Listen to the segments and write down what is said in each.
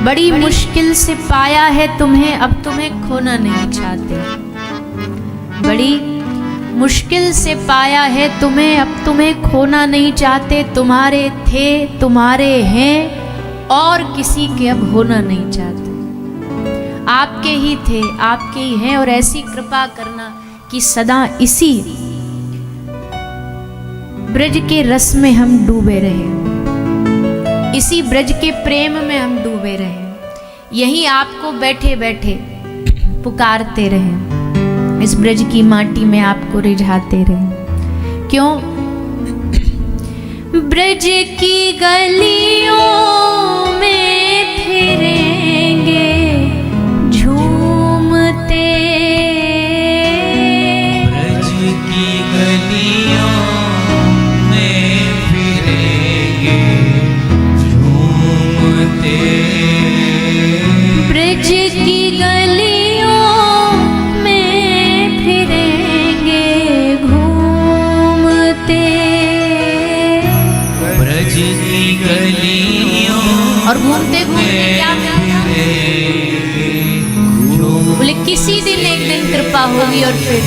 बड़ी मुश्किल से पाया है तुम्हें, अब तुम्हें खोना नहीं चाहते। बड़ी मुश्किल से पाया है तुम्हें, अब तुम्हें खोना नहीं चाहते। तुम्हारे थे, तुम्हारे हैं, और किसी के अब होना नहीं चाहते। आपके ही थे, आपके ही हैं, और ऐसी कृपा करना कि सदा इसी ब्रज के रस में हम डूबे रहे, इसी ब्रज के प्रेम में हम डूबे रहे, यही आपको बैठे बैठे पुकारते रहे, इस ब्रज की माटी में आपको रिझाते रहे। क्यों? ब्रज की गलियों में फिरेंगे झूमते, ब्रज की गलियों में फिरेंगे झूमते, ब्रज की गलियों में फिरेंगे घूमते, ब्रज की गलियों और घूमते घूमते क्या बोले, किसी दिन एक दिन कृपा होगी और फिर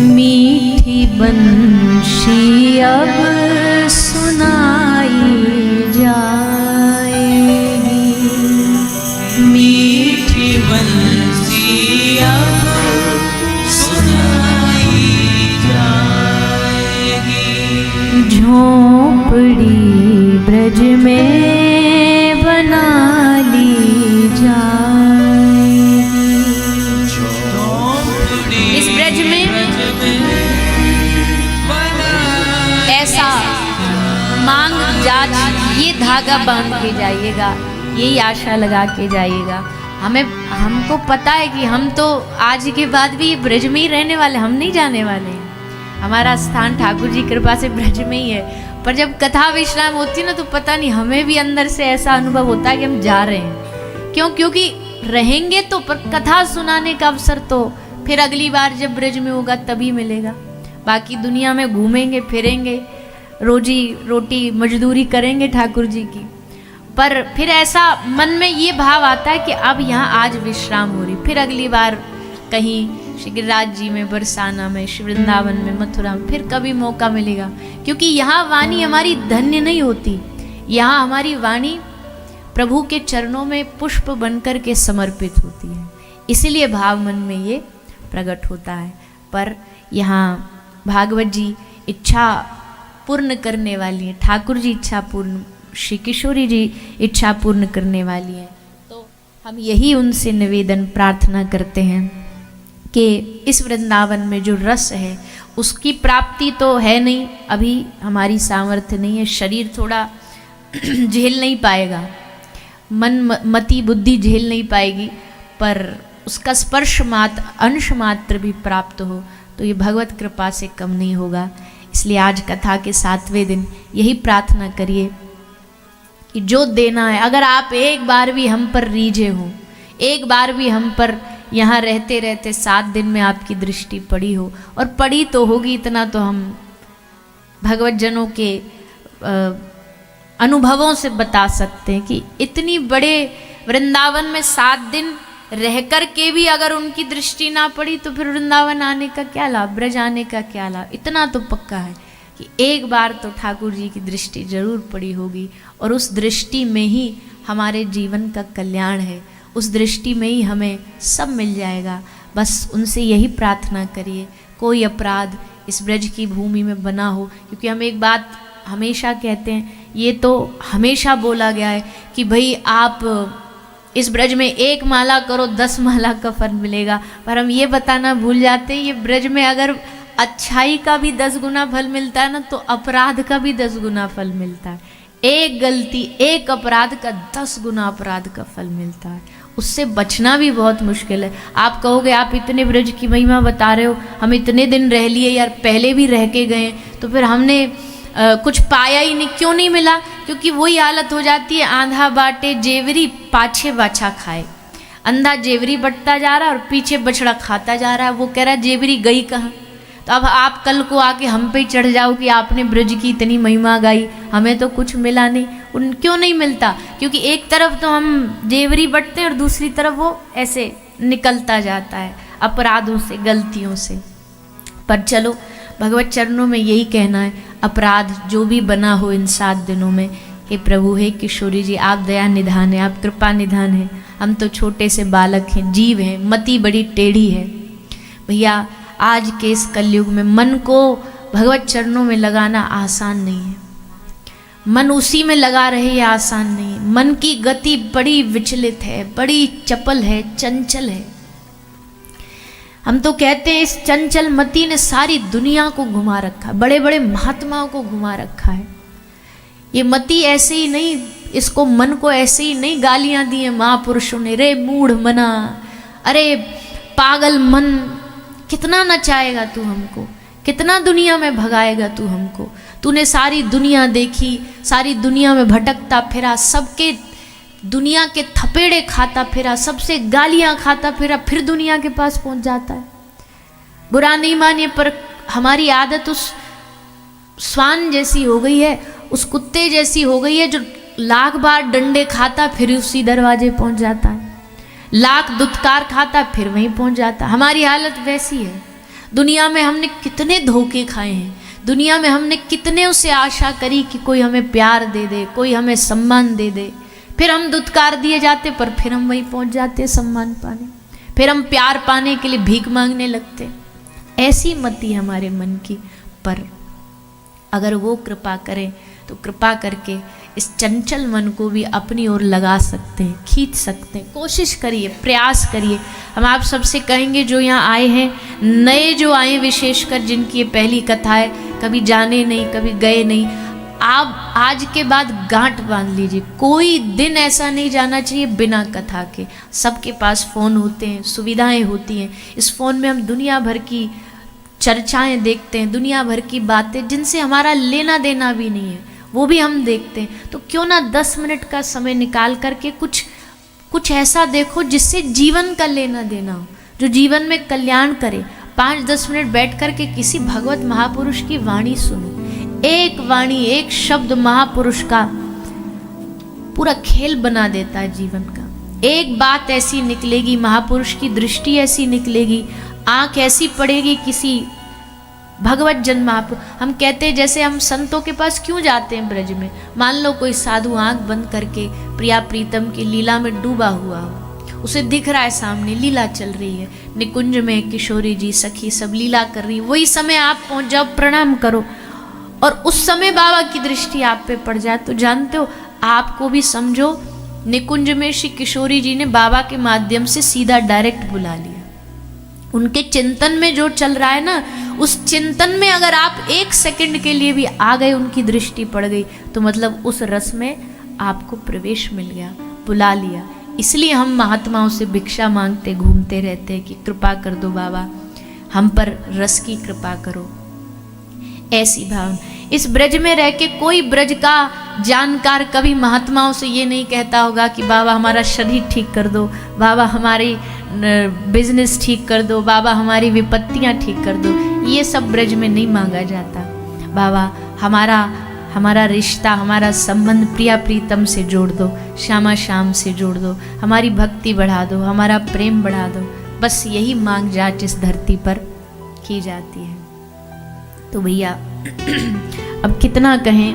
मीठी बंशी अब सुनाई जाएगी, मीठी बंसी अब सुनाई जाएगी, झोंपड़ी ब्रज में बना ली जाएगी। इस ब्रज में ऐसा मांग जाच ये धागा बांध के जाइएगा, यही आशा लगा के जाइएगा। हमको पता है कि हम तो आज के बाद भी ब्रज में ही रहने वाले, हम नहीं जाने वाले हैं। हमारा स्थान ठाकुर जी कृपा से ब्रज में ही है। पर जब कथा विश्राम होती ना, तो पता नहीं हमें भी अंदर से ऐसा अनुभव होता है कि हम जा रहे हैं। क्यों? क्योंकि रहेंगे तो, पर कथा सुनाने का अवसर तो फिर अगली बार जब ब्रज में होगा तभी मिलेगा। बाकी दुनिया में घूमेंगे फिरेंगे, रोजी रोटी मजदूरी करेंगे ठाकुर जी की, पर फिर ऐसा मन में ये भाव आता है कि अब यहाँ आज विश्राम हो रही, फिर अगली बार कहीं श्री गिरिराज जी में, बरसाना में, श्री वृंदावन में, मथुरा में फिर कभी मौका मिलेगा। क्योंकि यहाँ वाणी हमारी धन्य नहीं होती, यहाँ हमारी वाणी प्रभु के चरणों में पुष्प बनकर के समर्पित होती है, इसीलिए भाव मन में ये प्रकट होता है। पर यहाँ भागवत जी इच्छा पूर्ण करने वाली है, ठाकुर जी इच्छा पूर्ण, श्री किशोरी जी इच्छा पूर्ण करने वाली है। तो हम यही उनसे निवेदन प्रार्थना करते हैं कि इस वृंदावन में जो रस है उसकी प्राप्ति तो है नहीं, अभी हमारी सामर्थ्य नहीं है, शरीर थोड़ा झेल नहीं पाएगा, मन मति बुद्धि झेल नहीं पाएगी, पर उसका स्पर्श मात्र, अंश मात्र भी प्राप्त हो तो ये भगवत कृपा से कम नहीं होगा। इसलिए आज कथा के 7वें दिन यही प्रार्थना करिए कि जो देना है, अगर आप एक बार भी हम पर रीझे हो, एक बार भी हम पर यहाँ रहते रहते 7 दिन में आपकी दृष्टि पड़ी हो, और पड़ी तो होगी, इतना तो हम भगवत जनों के अनुभवों से बता सकते हैं कि इतनी बड़े वृंदावन में 7 दिन रह कर के भी अगर उनकी दृष्टि ना पड़ी तो फिर वृंदावन आने का क्या लाभ, ब्रज आने का क्या लाभ। इतना तो पक्का है कि एक बार तो ठाकुर जी की दृष्टि जरूर पड़ी होगी, और उस दृष्टि में ही हमारे जीवन का कल्याण है, उस दृष्टि में ही हमें सब मिल जाएगा। बस उनसे यही प्रार्थना करिए कोई अपराध इस ब्रज की भूमि में बना हो, क्योंकि हम एक बात हमेशा कहते हैं, ये तो हमेशा बोला गया है कि भाई आप इस ब्रज में 1 माला करो 10 माला का फल मिलेगा, पर हम ये बताना भूल जाते हैं, ये ब्रज में अगर अच्छाई का भी 10 गुना फल मिलता है ना, तो अपराध का भी 10 गुना फल मिलता है। एक गलती, एक अपराध का 10 गुना अपराध का फल मिलता है, उससे बचना भी बहुत मुश्किल है। आप कहोगे आप इतने ब्रज की महिमा बता रहे हो, हम इतने दिन रह लिए यार, पहले भी रह के गए, तो फिर हमने कुछ पाया ही नहीं, क्यों नहीं मिला? क्योंकि वही हालत हो जाती है, आंधा बाटे जेवरी पाछे बाछा खाए। अंधा जेवरी बटता जा रहा है और पीछे बछड़ा खाता जा रहा है, वो कह रहा है जेवरी गई कहाँ। तो अब आप कल को आके हम पे चढ़ जाओ कि आपने ब्रज की इतनी महिमा गाई, हमें तो कुछ मिला नहीं। उन क्यों नहीं मिलता? क्योंकि एक तरफ तो हम जेवरी बटते हैं और दूसरी तरफ वो ऐसे निकलता जाता है अपराधों से, गलतियों से। पर चलो, भगवत चरणों में यही कहना है, अपराध जो भी बना हो इन 7 दिनों में, हे प्रभु, हे किशोरी जी, आप दया निधान है, आप कृपा निधान है। हम तो छोटे से बालक हैं, जीव हैं, मति बड़ी टेढ़ी है। भैया, आज के इस कलयुग में मन को भगवत चरणों में लगाना आसान नहीं है। मन उसी में लगा रहे ये आसान नहीं है। मन की गति बड़ी विचलित है, बड़ी चपल है, चंचल है। हम तो कहते हैं इस चंचल मति ने सारी दुनिया को घुमा रखा है, बड़े बड़े महात्माओं को घुमा रखा है। ये मति ऐसे ही नहीं, इसको मन को ऐसे ही नहीं गालियां दी है महापुरुषों ने, रे मूढ़ मना, अरे पागल मन, कितना नचाएगा तू हमको, कितना दुनिया में भगाएगा तू हमको। तूने सारी दुनिया देखी, सारी दुनिया में भटकता फिरा, सबके दुनिया के थपेड़े खाता फिरा, सबसे गालियां खाता फिरा, फिर दुनिया के पास पहुंच जाता है। बुरा नहीं मानिए, पर हमारी आदत उस स्वान जैसी हो गई है, उस कुत्ते जैसी हो गई है जो लाख बार डंडे खाता फिर उसी दरवाजे पहुंच जाता है, लाख दुत्कार खाता फिर वहीं पहुंच जाता है। हमारी हालत वैसी है। दुनिया में हमने कितने धोखे खाए हैं, दुनिया में हमने कितने उसे आशा करी कि कोई हमें प्यार दे दे, कोई हमें सम्मान दे दे, फिर हम दुत्कार दिए जाते, पर फिर हम वहीं पहुंच जाते सम्मान पाने, फिर हम प्यार पाने के लिए भीख मांगने लगते। ऐसी मति हमारे मन की। पर अगर वो कृपा करें तो कृपा करके इस चंचल मन को भी अपनी ओर लगा सकते हैं, खींच सकते हैं। कोशिश करिए, प्रयास करिए। हम आप सबसे कहेंगे जो यहाँ आए हैं, नए जो आए, विशेषकर जिनकी ये पहली कथा है, कभी जाने नहीं, कभी गए नहीं, आप आज के बाद गांठ बांध लीजिए। कोई दिन ऐसा नहीं जाना चाहिए बिना कथा के। सबके पास फ़ोन होते हैं, सुविधाएं होती हैं। इस फ़ोन में हम दुनिया भर की चर्चाएं देखते हैं, दुनिया भर की बातें जिनसे हमारा लेना देना भी नहीं है, वो भी हम देखते हैं। तो क्यों ना 10 मिनट का समय निकाल करके कुछ ऐसा देखो जिससे जीवन का लेना देना हो, जो जीवन में कल्याण करे। 5-10 मिनट बैठ करके किसी भगवत महापुरुष की वाणी सुनो। एक वाणी, एक शब्द महापुरुष का पूरा खेल बना देता है जीवन का। एक बात ऐसी निकलेगी, महापुरुष की दृष्टि ऐसी निकलेगी, आंख ऐसी पड़ेगी किसी भगवत जन महापुरुष। हम कहते हैं जैसे हम संतों के पास क्यों जाते हैं ब्रज में, मान लो कोई साधु आंख बंद करके प्रिया प्रीतम की लीला में डूबा हुआ हो, उसे दिख रहा है सामने लीला चल रही है, निकुंज में किशोरी जी सखी सब लीला कर रही है, वही समय आप पहुंच जाओ, प्रणाम करो, और उस समय बाबा की दृष्टि आप पे पड़ जाए, तो जानते हो आपको भी समझो निकुंज में श्री किशोरी जी ने बाबा के माध्यम से सीधा डायरेक्ट बुला लिया। उनके चिंतन में जो चल रहा है ना, उस चिंतन में अगर आप 1 सेकंड के लिए भी आ गए, उनकी दृष्टि पड़ गई, तो मतलब उस रस में आपको प्रवेश मिल गया, बुला लिया। इसलिए हम महात्माओं से भिक्षा मांगते घूमते रहते हैं कि कृपा कर दो बाबा, हम पर रस की कृपा करो। ऐसी भावना। इस ब्रज में रह के कोई ब्रज का जानकार कभी महात्माओं से ये नहीं कहता होगा कि बाबा हमारा शरीर ठीक कर दो, बाबा हमारी बिजनेस ठीक कर दो, बाबा हमारी विपत्तियां ठीक कर दो। ये सब ब्रज में नहीं मांगा जाता। बाबा हमारा रिश्ता, हमारा संबंध प्रिया प्रीतम से जोड़ दो, श्यामा श्याम से जोड़ दो, हमारी भक्ति बढ़ा दो, हमारा प्रेम बढ़ा दो। बस यही मांग जाच इस धरती पर की जाती है। तो भैया अब कितना कहें,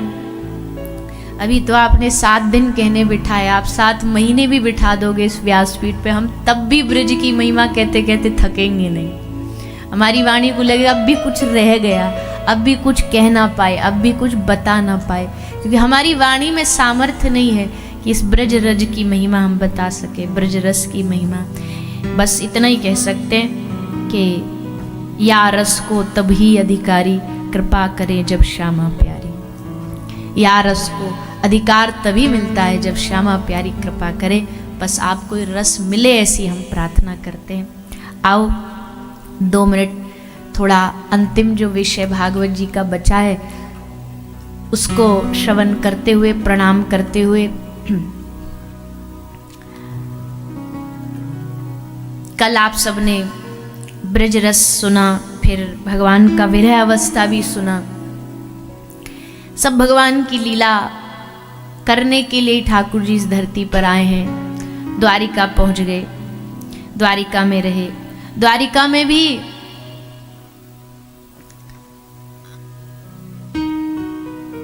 अभी तो आपने 7 दिन कहने बिठाए, आप 7 महीने भी बिठा दोगे इस व्यासपीठ पे, हम तब भी ब्रज की महिमा कहते कहते थकेंगे नहीं। हमारी वाणी को लगेगा अब भी कुछ रह गया, अब भी कुछ कह ना पाए, अब भी कुछ बता ना पाए, क्योंकि हमारी वाणी में सामर्थ्य नहीं है कि इस ब्रज रज की महिमा हम बता सके, ब्रज रस की महिमा। बस इतना ही कह सकते हैं कि या रस को तभी अधिकारी कृपा करें जब श्यामा प्यारी। या रस को अधिकार तभी मिलता है जब श्यामा प्यारी कृपा करे। बस आपको रस मिले ऐसी हम प्रार्थना करते हैं। आओ 2 मिनट थोड़ा अंतिम जो विषय भागवत जी का बचा है उसको श्रवण करते हुए, प्रणाम करते हुए, कल आप सबने ब्रज रस सुना, फिर भगवान का विरह अवस्था भी सुना, सब भगवान की लीला करने के लिए ठाकुर जी इस धरती पर आए हैं। द्वारिका पहुंच गए, द्वारिका में रहे। द्वारिका में भी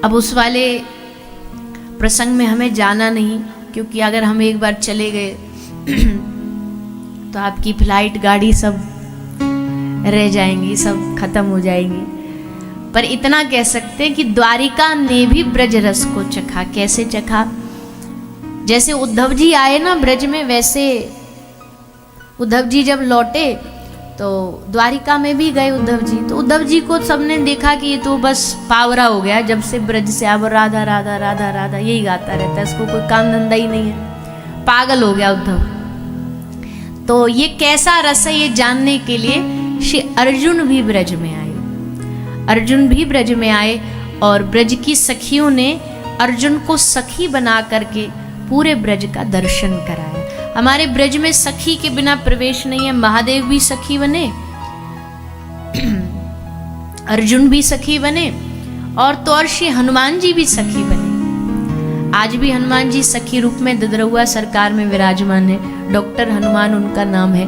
अब उस वाले प्रसंग में हमें जाना नहीं, क्योंकि अगर हम एक बार चले गए तो आपकी फ्लाइट गाड़ी सब रह जाएंगी, सब खत्म हो जाएंगी। पर इतना कह सकते हैं कि द्वारिका ने भी ब्रज रस को चखा। कैसे चखा? जैसे उद्धव जी आए ना ब्रज में, वैसे उद्धव जी जब लौटे तो द्वारिका में भी गए उद्धव जी। तो उद्धव जी को सबने देखा कि ये तो बस पावरा हो गया, जब से ब्रज से अब राधा राधा राधा राधा यही गाता रहता है, इसको कोई काम धंधा ही नहीं है, पागल हो गया उद्धव। तो ये कैसा रस है ये जानने के लिए श्री अर्जुन भी ब्रज में आए। अर्जुन भी ब्रज में आए और ब्रज की सखियों ने अर्जुन को सखी बना करके पूरे ब्रज का दर्शन कराया। हमारे ब्रज में सखी के बिना प्रवेश नहीं है। महादेव भी सखी बने, अर्जुन भी सखी बने, और तो और श्री हनुमान जी भी सखी बने। आज भी हनुमान जी सखी रूप में ददरहुआ सरकार में विराजमान है। डॉक्टर हनुमान उनका नाम है,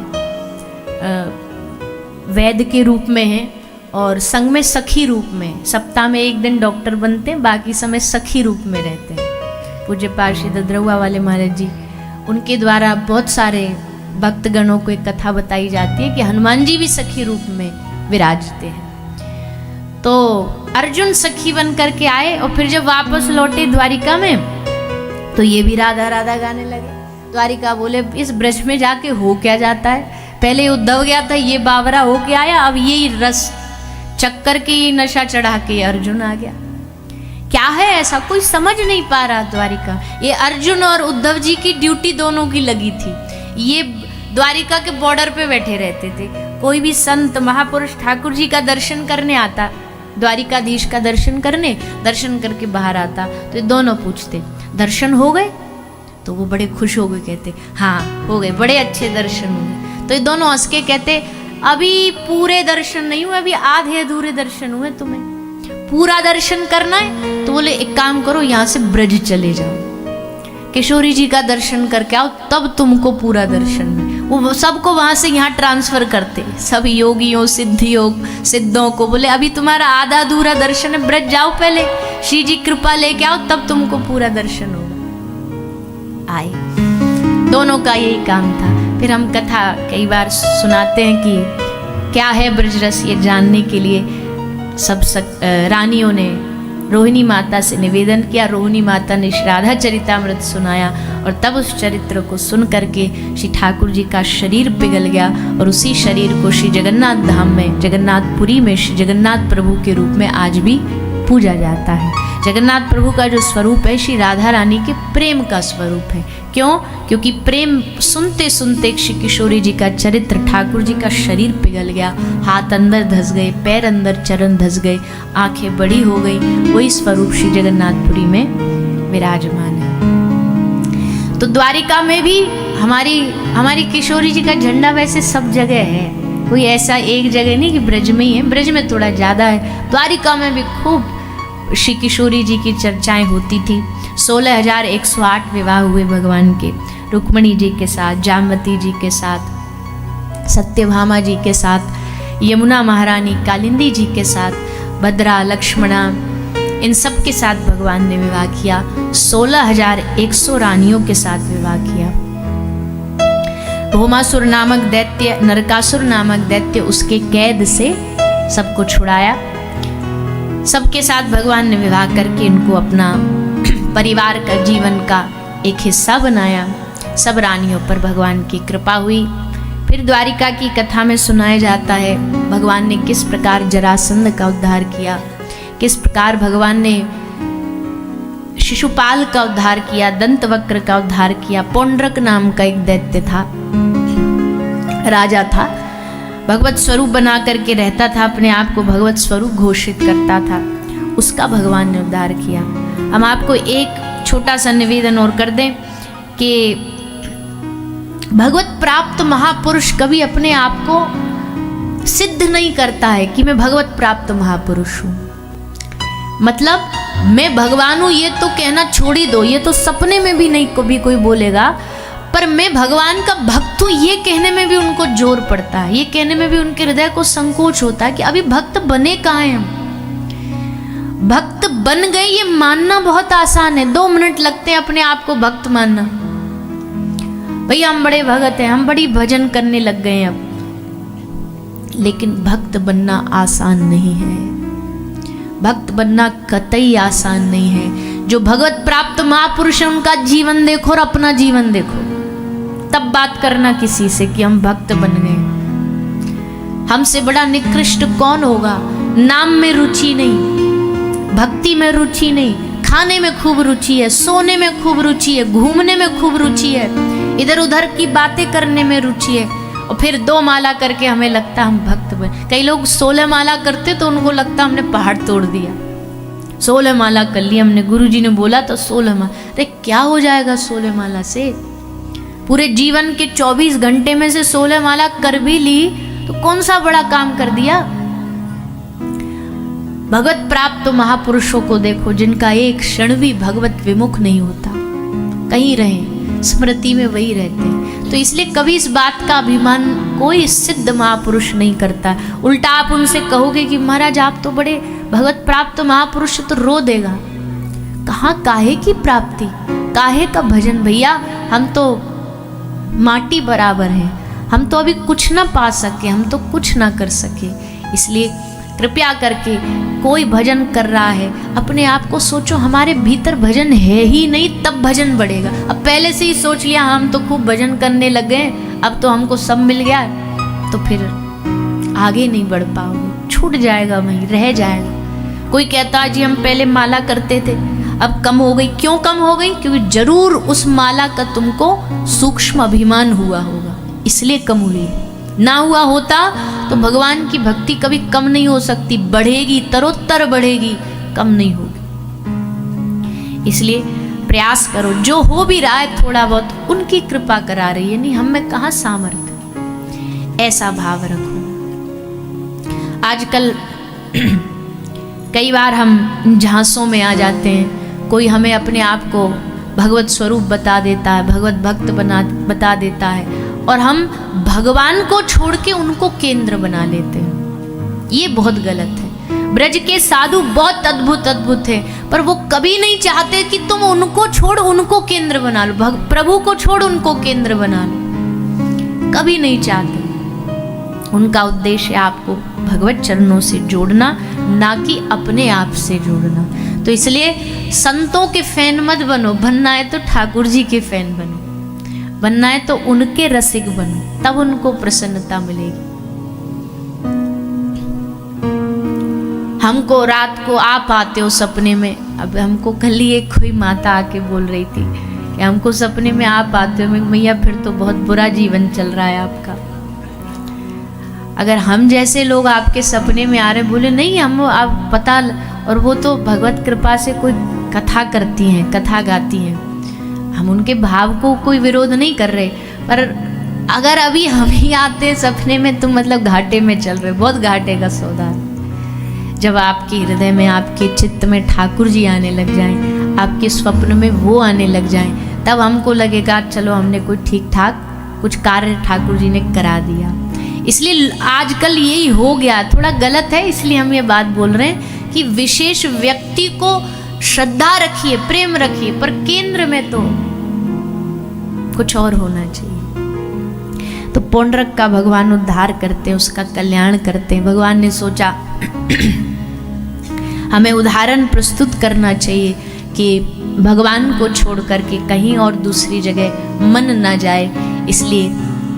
वैद्य के रूप में है और संग में सखी रूप में। सप्ताह में एक दिन डॉक्टर बनते हैं, बाकी समय सखी रूप में रहते हैं। पूज्य पार्षद ददरहुआ वाले महाराज जी, उनके द्वारा बहुत सारे भक्तगणों को एक कथा बताई जाती है कि हनुमान जी भी सखी रूप में विराजते हैं। तो अर्जुन सखी बन करके आए और फिर जब वापस लौटे द्वारिका में तो ये भी राधा राधा गाने लगे। द्वारिका बोले इस ब्रज में जाके हो क्या जाता है? पहले उद्धव गया था, ये बावरा हो के आया, अब ये रस चक्कर के ये नशा चढ़ा के अर्जुन आ गया। क्या है ऐसा, कोई समझ नहीं पा रहा द्वारिका। ये अर्जुन और उद्धव जी की ड्यूटी दोनों की लगी थी। ये द्वारिका के बॉर्डर पे बैठे रहते थे। कोई भी संत महापुरुष ठाकुर जी का दर्शन करने आता, द्वारिकाधीश का दर्शन करके बाहर आता, तो ये दोनों पूछते दर्शन हो गए? तो वो बड़े खुश हो गए, कहते हाँ हो गए, बड़े अच्छे दर्शन हुए। तो ये दोनों हंस के कहते अभी पूरे दर्शन नहीं हुए, अभी आधे अधूरे दर्शन हुए, तुम्हें पूरा दर्शन करना है? तो बोले एक काम करो, यहाँ से ब्रज चले जाओ, किशोरी जी का दर्शन करके आओ, तब तुमको पूरा दर्शन में। वो सबको वहां से यहाँ ट्रांसफर करते, सब योगियों सिद्धों को। बोले अभी तुम्हारा आधा अधूरा दर्शन है, ब्रज जाओ पहले, श्री जी कृपा लेके आओ, तब तुमको पूरा दर्शन होगा। आए, दोनों का यही काम था। फिर हम कथा कई बार सुनाते हैं कि क्या है ब्रजरस, ये जानने के लिए सब रानियों ने रोहिणी माता से निवेदन किया। रोहिणी माता ने राधा चरितामृत सुनाया और तब उस चरित्र को सुन करके श्री ठाकुर जी का शरीर पिघल गया और उसी शरीर को श्री जगन्नाथ धाम में, जगन्नाथपुरी में श्री जगन्नाथ प्रभु के रूप में आज भी पूजा जाता है। जगन्नाथ प्रभु का जो स्वरूप है श्री राधा रानी के प्रेम का स्वरूप है। क्यों? क्योंकि प्रेम सुनते सुनते श्री किशोरी जी का चरित्र, ठाकुर जी का शरीर पिघल गया, हाथ अंदर धस गए, पैर अंदर चरण धस गए, आंखें बड़ी हो गई। वही स्वरूप श्री जगन्नाथपुरी में विराजमान है। तो द्वारिका में भी हमारी किशोरी जी का झंडा वैसे सब जगह है, कोई ऐसा एक जगह नहीं कि ब्रज में ही है। ब्रज में थोड़ा ज़्यादा है, द्वारिका में भी खूब श्री किशोरी जी की चर्चाएं होती थी। 16,108 विवाह हुए भगवान के, रुक्मणी जी के साथ, जामवती जी के साथ, सत्यभामा जी के साथ, यमुना महारानी, कालिंदी जी के साथ, भद्रा, लक्ष्मणा, इन सब के साथ भगवान ने विवाह किया। 16,100 रानियों के साथ विवाह किया। भौमासुर नामक दैत्य, नरकासुर नामक दैत्य, उसके कैद से सबको छुड़ाया। सबके साथ भगवान ने विवाह करके इनको अपना परिवार का, जीवन का एक हिस्सा बनाया। सब रानियों पर भगवान की कृपा हुई। फिर द्वारिका की कथा में सुनाया जाता है भगवान ने किस प्रकार जरासंध का उद्धार किया, किस प्रकार भगवान ने शिशुपाल का उद्धार किया, दंतवक्र का उद्धार किया। पौंड्रक नाम का एक दैत्य था, राजा था, भगवत स्वरूप बना करके रहता था, अपने आप को भगवत स्वरूप घोषित करता था, उसका भगवान ने उद्धार किया। हम आपको एक छोटा सा निवेदन और कर दें कि भगवत प्राप्त महापुरुष कभी अपने आप को सिद्ध नहीं करता है कि मैं भगवत प्राप्त महापुरुष हूँ। मतलब मैं भगवान हूँ ये तो कहना छोड़ ही दो, ये तो सपने में भी नहीं कभी कोई बोलेगा। पर मैं भगवान का भक्त हूँ ये कहने में भी उनको जोर पड़ता है, ये कहने में भी उनके हृदय को संकोच होता है कि अभी भक्त बने कहाँ हैं हम। भक्त बन गए ये मानना बहुत आसान है, 2 मिनट लगते हैं अपने आप को भक्त मानना। भैया हम बड़े भगत हैं, हम बड़ी भजन करने लग गए हैं अब। लेकिन भक्त बनना आसान नहीं है, भक्त बनना कतई आसान नहीं है। जो भगवत प्राप्त महापुरुष है उनका जीवन देखो और अपना जीवन देखो, तब बात करना किसी से कि हम भक्त बन गए। हमसे बड़ा निकृष्ट कौन होगा। नाम में रुचि नहीं, भक्ति में रुचि नहीं, खाने में खूब रुचि है, सोने में खूब रुचि है, घूमने में खूब रुचि है, इधर उधर की बातें करने में रुचि है, और फिर 2 माला करके हमें लगता हम भक्त बन। कई लोग 16 माला करते तो उनको लगता हमने पहाड़ तोड़ दिया। 16 माला कर ली हमने, गुरुजी ने बोला तो 16 माला। अरे क्या हो जाएगा 16 माला से? पूरे जीवन के 24 घंटे में से 16 माला कर भी ली तो कौन सा बड़ा काम कर दिया। भगवत प्राप्त महापुरुषों को देखो जिनका एक क्षण भी भगवत विमुख नहीं होता, कहीं रहे स्मृति में वही रहते हैं। तो इसलिए कभी इस बात का अभिमान कोई सिद्ध महापुरुष नहीं करता। उल्टा आप उनसे कहोगे कि महाराज आप तो बड़े भगवत प्राप्त महापुरुष, तो रो देगा। कहाँ काहे की प्राप्ति, काहे का भजन। भैया हम तो माटी बराबर हैं, हम तो अभी कुछ ना पा सके, हम तो कुछ ना कर सके। इसलिए कृपया करके कोई भजन कर रहा है अपने आप को सोचो, हमारे भीतर भजन है ही नहीं, तब भजन बढ़ेगा। अब पहले से ही सोच लिया हम तो खूब भजन करने लग गए, अब तो हमको सब मिल गया, तो फिर आगे नहीं बढ़ पाओगे, छूट जाएगा, वहीं रह जाएगा। कोई कहता है जी हम पहले माला करते थे अब कम हो गई। क्यों कम हो गई? क्योंकि जरूर उस माला का तुमको सूक्ष्म अभिमान हुआ होगा, इसलिए कम हुई है। ना हुआ होता तो भगवान की भक्ति कभी कम नहीं हो सकती, बढ़ेगी, तरोत्तर बढ़ेगी, कम नहीं होगी। इसलिए प्रयास करो, जो हो भी रहा है थोड़ा बहुत उनकी कृपा करा रही है, नहीं हम में कहाँ सामर्थ्य, ऐसा भाव रखो। आजकल कई बार हम झांसों में आ जाते हैं, कोई हमें अपने आप को भगवत स्वरूप बता देता है, भगवत भक्त बता देता है, और हम भगवान को छोड़ के उनको केंद्र बना लेते हैं। ये बहुत गलत है। ब्रज के साधु बहुत अद्भुत अद्भुत है, पर वो कभी नहीं चाहते कि तुम उनको छोड़ उनको केंद्र बना लो, प्रभु को छोड़ उनको केंद्र बना लो, कभी नहीं चाहते। उनका उद्देश्य है आपको भगवत चरणों से जोड़ना, ना कि अपने आप से जोड़ना। तो इसलिए संतों के फैन मत बनो, बनना है तो ठाकुर जी के फैन बनो, बनना है तो उनके रसिक बनो, तब उनको प्रसन्नता मिलेगी। हमको रात को आप आते हो सपने में। अब हमको कल ही एक कोई माता आके बोल रही थी कि हमको सपने में आप आते हो। मैया फिर तो बहुत बुरा जीवन चल रहा है आपका। अगर हम जैसे लोग आपके सपने में आ रहे, बोले नहीं हम आप पता, और वो तो भगवत कृपा से कोई कथा करती हैं, कथा गाती हैं, हम उनके भाव को कोई विरोध नहीं कर रहे, पर अगर अभी हम ही आते सपने में तो मतलब घाटे में चल रहे, बहुत घाटे का सौदा है। जब आपके हृदय में, आपके चित्त में ठाकुर जी आने लग जाएं, आपके स्वप्न में वो आने लग जाएं, तब हमको लगेगा चलो हमने कोई ठीक ठाक कुछ कार्य ठाकुर जी ने करा दिया। इसलिए आजकल यही हो गया, थोड़ा गलत है, इसलिए हम ये बात बोल रहे हैं कि विशेष व्यक्ति को श्रद्धा रखिए, प्रेम रखिए, पर केंद्र में तो कुछ और होना चाहिए। तो पौंड्रक का भगवान उद्धार करते हैं, उसका कल्याण करते हैं। भगवान ने सोचा हमें उदाहरण प्रस्तुत करना चाहिए कि भगवान को छोड़ करके कहीं और दूसरी जगह मन न जाए, इसलिए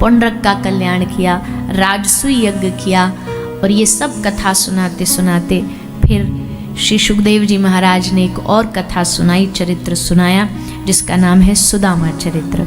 पौंड्रक का कल्याण किया, राजसूय यज्ञ किया। और ये सब कथा सुनाते सुनाते फिर श्री सुखदेव जी महाराज ने एक और कथा सुनाई, चरित्र सुनाया, जिसका नाम है सुदामा चरित्र।